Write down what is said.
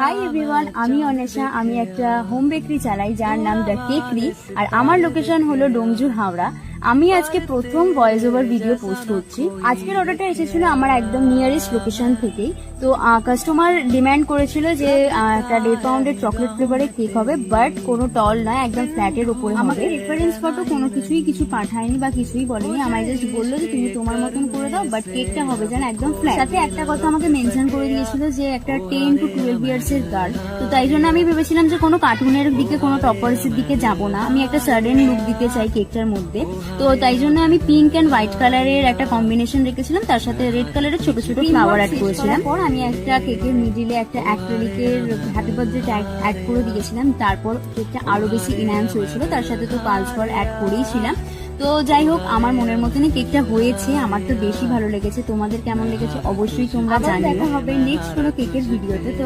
Hi everyone, আমি অনেশা। আমি একটা হোম বেকারি চালাই যার নাম দ্য কেকরি, আর আমার লোকেশন হলো ডোমজুর, হাওড়া। আমি আজকে প্রথম ভয়েস ওভার ভিডিও পোস্ট করছি। আজকের অর্ডারটা এসেছিল আমার একদম নিয়ারেস্ট লোকেশন থেকেই। তো কাস্টমার ডিমান্ড করেছিল যে একটা 1.5 পাউন্ডের চকলেট ফ্লেভারের কেক হবে, বাট কোনো টল নয়, একদম ফ্ল্যাটের উপরে। আমাকে রেফারেন্স ফটো কোনো কিছু পাঠায়নি বা কিছুই বলেনি। আমায় জাস্ট বললো যে তুমি তোমার মতন করে দাও, বাট কেকটা হবে যেন একদম ফ্ল্যাট। সাথে একটা কথা আমাকে মেনশন করে দিয়েছিল যে একটা 10 to 12 ইয়ার্স এর গার্ল। তো তাই জন্য আমি ভেবেছিলাম যে কোনো কার্টুনের দিকে, কোনো টপার্স এর দিকে যাবো না। আমি একটা সাডেন লুক দিতে চাই কেকটার মধ্যে। তো তাই জন্য আমি পিঙ্ক এন্ড হোয়াইট কালারের একটা কম্বিনেশন রেখেছিলাম, তার সাথে রেড কালারের ছোট ছোট ফ্লাওয়ার অ্যাড করেছিলাম। পর আমি একটা কেকের মিডিলে একটা অ্যাক্রিলিকের হ্যাপি বার্থডে ট্যাগ অ্যাড করে দিয়েছিলাম। তারপর কেকটা আরো বেশি ইনহ্যান্স হয়েছিল, তার সাথে তো পালস ফল অ্যাড করেইছিলাম। তো যাই হোক, আমার মনের মতনই কেকটা হয়েছে। আমার তো বেশি ভালো লেগেছে। তোমাদের কেমন লেগেছে অবশ্যই তোমরা জানিও। দেখা হবে নেক্সট কোনো কেকের ভিডিওতে। তো